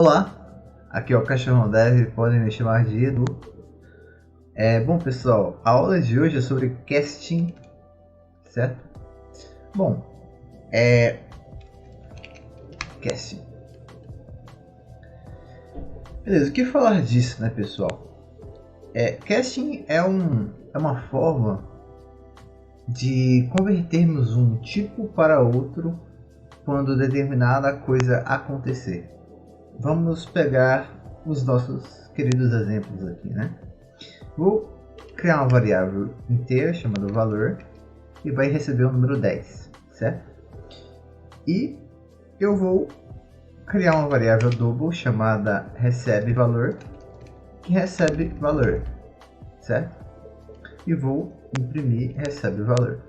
Olá, aqui é o Cachorrão Dev, podem me chamar de Edu. Bom pessoal, a aula de hoje é sobre casting, certo? Bom, casting. Beleza, o que falar disso, né pessoal? Casting é uma forma de convertermos um tipo para outro quando determinada coisa acontecer. Vamos pegar os nossos queridos exemplos aqui, né? Vou criar uma variável inteira chamada valor e vai receber o número 10, certo? E eu vou criar uma variável double chamada recebe-valor, que recebe valor, certo? E vou imprimir recebe-valor.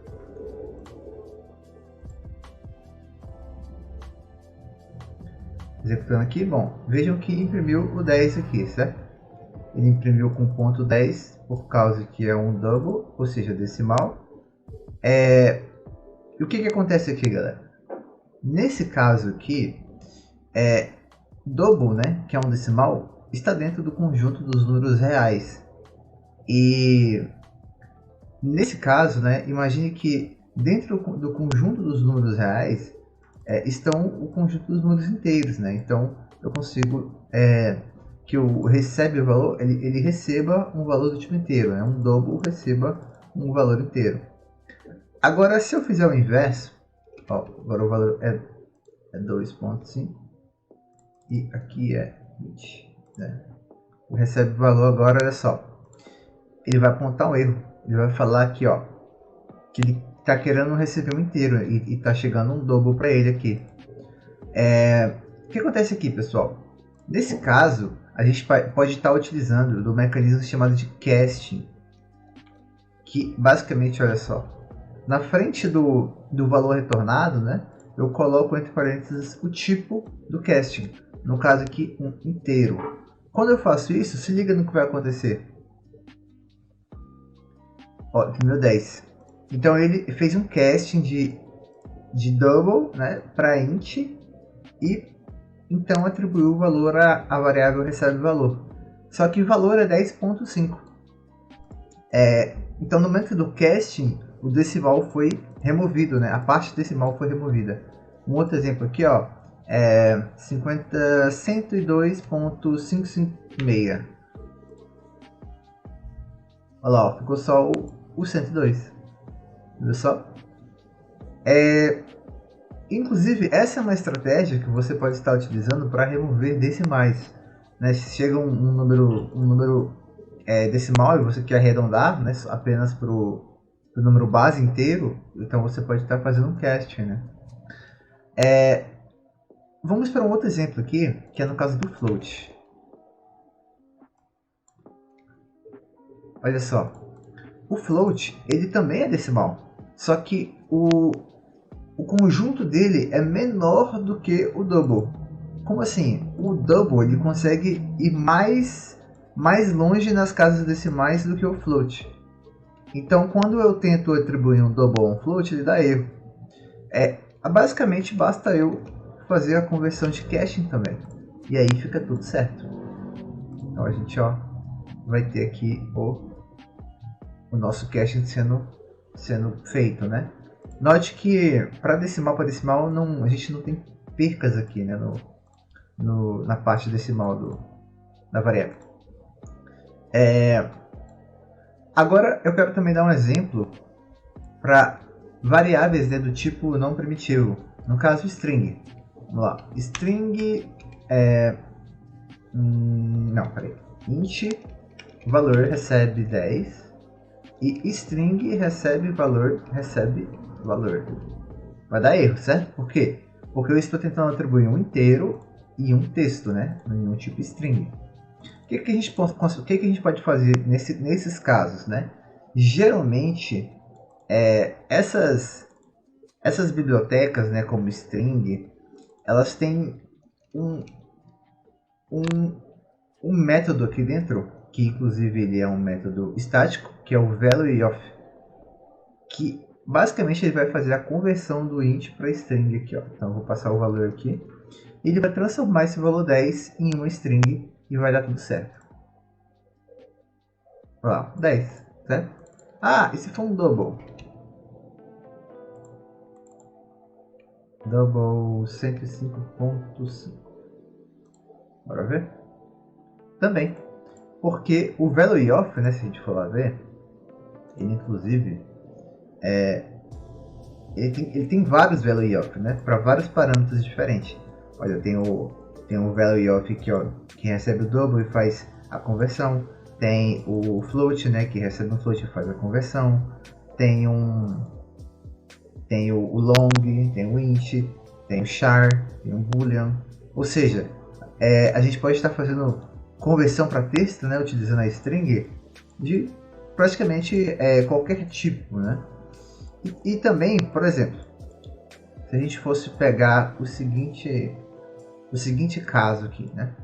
Executando aqui, bom, vejam que imprimiu o 10 aqui, certo? Ele imprimiu com ponto 10 por causa que é um double, ou seja, decimal. E o que acontece aqui, galera? Nesse caso aqui, double, né, que é um decimal, está dentro do conjunto dos números reais. E nesse caso, né, imagine que dentro do conjunto dos números reais estão o conjunto dos números inteiros, né? Então eu consigo que o recebe o valor, ele receba um valor do tipo inteiro, né? Um double receba um valor inteiro. Agora, se eu fizer o inverso, ó, agora o valor é 2.5 e aqui é 20, né? O recebe valor agora, olha só, ele vai apontar um erro. Ele vai falar aqui, ó, que ele está querendo receber um inteiro e está chegando um double para ele aqui. O que acontece aqui, pessoal? Nesse caso, a gente pode estar utilizando do mecanismo chamado de casting, que basicamente, olha só, na frente do valor retornado, né, eu coloco entre parênteses o tipo do casting, no caso aqui um inteiro. Quando eu faço isso, se liga no que vai acontecer. Ó, número 10. Então ele fez um casting de double, né, para int e então atribuiu o valor à variável recebe valor. Só que o valor é 10.5. Então no momento do casting, o decimal foi removido, né? A parte decimal foi removida. Um outro exemplo aqui, ó, é 102.556. Olha lá, ó, ficou só o 102. Viu só? Inclusive, essa é uma estratégia que você pode estar utilizando para remover decimais. Né? Se chega um número decimal e você quer arredondar, né, apenas para o número base inteiro, então você pode estar fazendo um casting. Né? Vamos para um outro exemplo aqui, que é no caso do float. Olha só, o float ele também é decimal, só que o conjunto dele é menor do que o double. Como assim? O double ele consegue ir mais longe nas casas decimais do que o float. Então, quando eu tento atribuir um double a um float, ele dá erro. Basicamente, basta eu fazer a conversão de casting também. E aí fica tudo certo. Então, a gente vai ter aqui o nosso casting sendo feito, né? Note que para decimal a gente não tem percas aqui, né, na parte decimal da variável. Agora eu quero também dar um exemplo para variáveis, né, do tipo não primitivo, no caso string. Vamos lá, string int valor recebe 10 e string recebe valor. Vai dar erro, certo? Por quê? Porque eu estou tentando atribuir um inteiro e um texto, né? Em um tipo string. O que a gente pode fazer nesses casos, né? Geralmente, essas bibliotecas, né, como string, elas têm um método aqui dentro, que inclusive ele é um método estático, que é o valueOf, que basicamente ele vai fazer a conversão do int para string aqui, ó. Então eu vou passar o valor aqui ele vai transformar esse valor 10 em uma string e vai dar tudo certo. Olha lá, 10, certo? Ah, e se for um double? Double 105.5. Bora ver? Também. Porque o value of, né, se a gente for lá ver, ele inclusive ele tem vários value of, né, para vários parâmetros diferentes. Olha, tem o value of aqui, ó, que recebe o double e faz a conversão. Tem o float, né, que recebe um float e faz a conversão. Tem o long, tem o int, tem o char, tem o boolean. Ou seja, a gente pode estar fazendo conversão para texto, né, utilizando a string de praticamente qualquer tipo, né? E também, por exemplo, se a gente fosse pegar o seguinte caso aqui, né?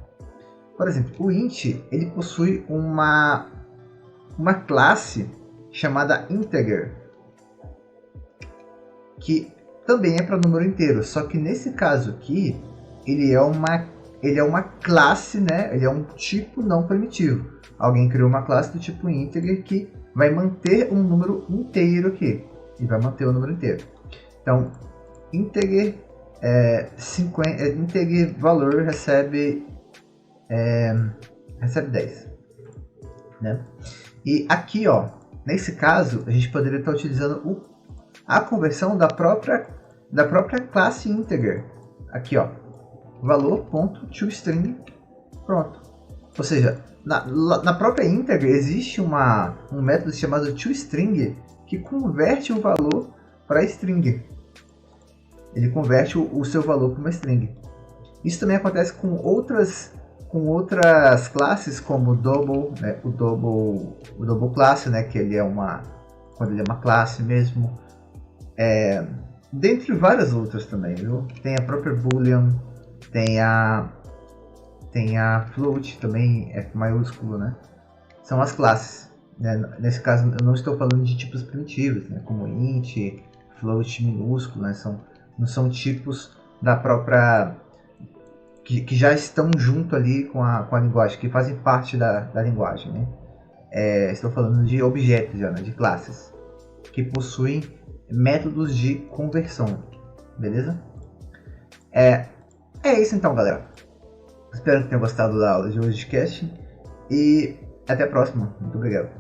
Por exemplo, o int ele possui uma classe chamada integer, que também é para número inteiro, só que nesse caso aqui ele é uma classe, né? Ele é um tipo não primitivo. Alguém criou uma classe do tipo integer que vai manter um número inteiro aqui e vai manter o número inteiro. Então, integer integer valor recebe 10, né? E aqui, ó, nesse caso, a gente poderia estar utilizando a conversão da própria classe integer. Aqui, ó, valor.toString, pronto. Ou seja, na própria integer existe um método chamado toString que converte o valor para string. Ele converte o seu valor para uma string. Isso também acontece com outras classes, como o double, né? o double classe, né? Que quando ele é uma classe mesmo. Dentre várias outras também, viu? Tem a própria boolean, tem a float também, F maiúsculo, né? São as classes, né? Nesse caso eu não estou falando de tipos primitivos, né? Como int, float minúsculo, né? Não são tipos da própria que já estão junto ali com a linguagem, que fazem parte da linguagem, né? Estou falando de objetos já, né? De classes que possuem métodos de conversão, beleza? É isso então, galera. Espero que tenham gostado da aula de hoje de casting e até a próxima. Muito obrigado.